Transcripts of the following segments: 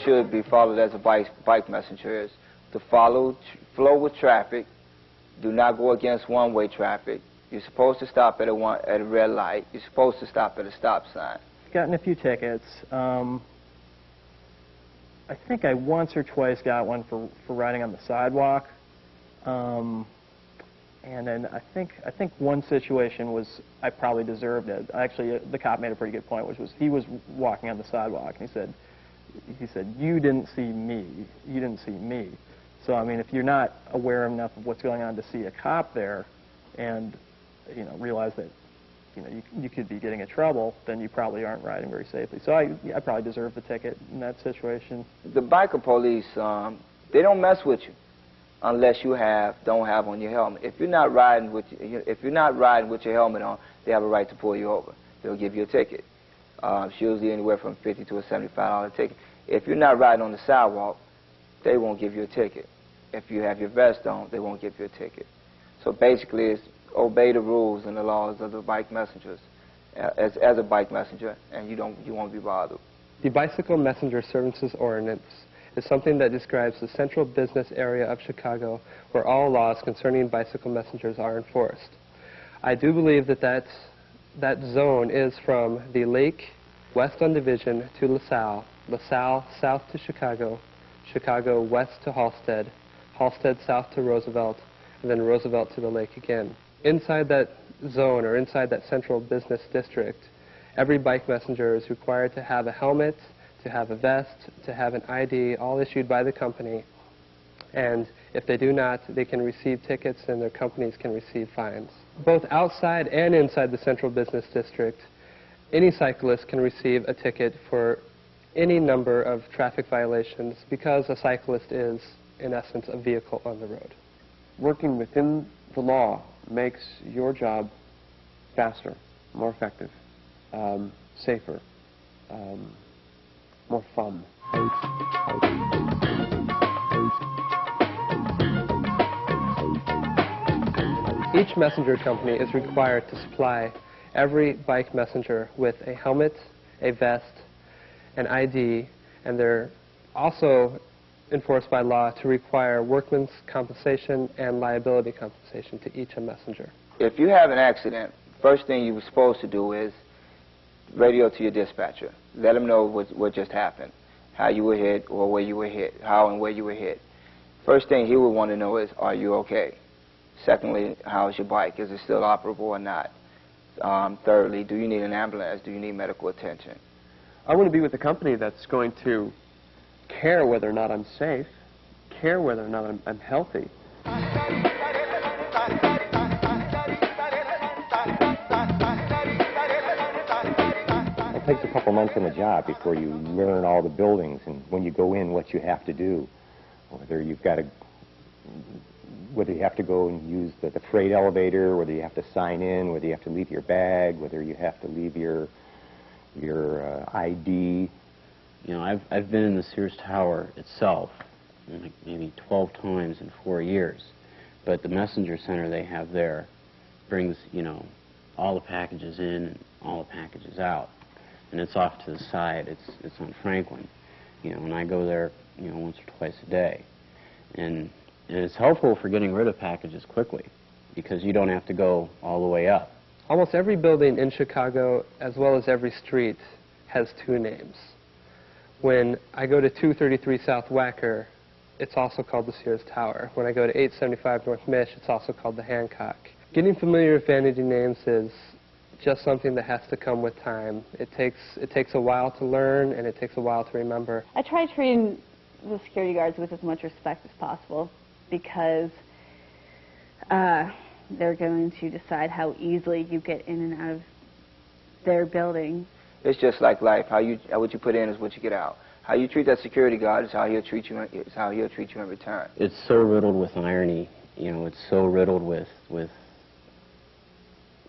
should be followed as a bike messenger is to flow with traffic. Do not go against one-way traffic. You're supposed to stop at a red light. You're supposed to stop at a stop sign. Gotten a few tickets. I think I once or twice got one for riding on the sidewalk. And then I think one situation was I probably deserved it. Actually, the cop made a pretty good point, which was he was walking on the sidewalk, and he said, "You didn't see me. You didn't see me." So I mean, if you're not aware enough of what's going on to see a cop there, and realize that you could be getting in trouble, then you probably aren't riding very safely. So I probably deserved the ticket in that situation. The biker police, they don't mess with you unless you don't have on your helmet. If you're not riding with your helmet on, they have a right to pull you over. They'll give you a ticket. It's usually anywhere from $50 to a $75 ticket. If you're not riding on the sidewalk, they won't give you a ticket. If you have your vest on, they won't give you a ticket. So basically, it's obey the rules and the laws of the bike messengers as a bike messenger, and you won't be bothered. The Bicycle Messenger Services Ordinance is something that describes the central business area of Chicago where all laws concerning bicycle messengers are enforced. I do believe that zone is from the Lake west on Division to LaSalle, LaSalle south to Chicago, Chicago west to Halsted, Halsted south to Roosevelt, and then Roosevelt to the lake again. Inside that zone, or inside that central business district, every bike messenger is required to have a helmet, to have a vest, to have an ID, all issued by the company. And if they do not, they can receive tickets and their companies can receive fines. Both outside and inside the central business district, any cyclist can receive a ticket for any number of traffic violations because a cyclist is, in essence, a vehicle on the road. Working within the law makes your job faster, more effective, safer, more fun. Each messenger company is required to supply every bike messenger with a helmet, a vest, an ID, and they're also enforced by law to require workman's compensation and liability compensation to each messenger. If you have an accident, first thing you're supposed to do is radio to your dispatcher. Let them know what just happened, how you were hit or where you were hit, how and where you were hit. First thing he would want to know is, are you okay? Secondly, how's your bike? Is it still operable or not? Thirdly, do you need an ambulance? Do you need medical attention? I want to be with a company that's going to care whether or not I'm safe, care whether or not I'm healthy. It takes a couple months on the job before you learn all the buildings and when you go in what you have to do. Whether you have to go and use the freight elevator, whether you have to sign in, whether you have to leave your bag, whether you have to leave your ID. You know, I've been in the Sears Tower itself like maybe 12 times in 4 years, but the messenger center they have there brings, all the packages in and all the packages out, and it's off to the side. It's on Franklin, and I go there, once or twice a day, and it's helpful for getting rid of packages quickly because you don't have to go all the way up. Almost every building in Chicago, as well as every street, has two names. When I go to 233 South Wacker, it's also called the Sears Tower. When I go to 875 North Mich, it's also called the Hancock. Getting familiar with vanity names is just something that has to come with time. It takes a while to learn, and it takes a while to remember. I try treating the security guards with as much respect as possible because they're going to decide how easily you get in and out of their building. It's just like life. What you put in is what you get out. How you treat that security guard is how he'll treat you. Is how he'll treat you in return. It's so riddled with irony. It's so riddled with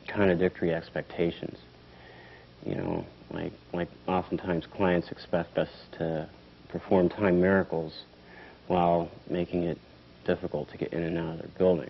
contradictory expectations. Like oftentimes clients expect us to perform time miracles while making it difficult to get in and out of their building.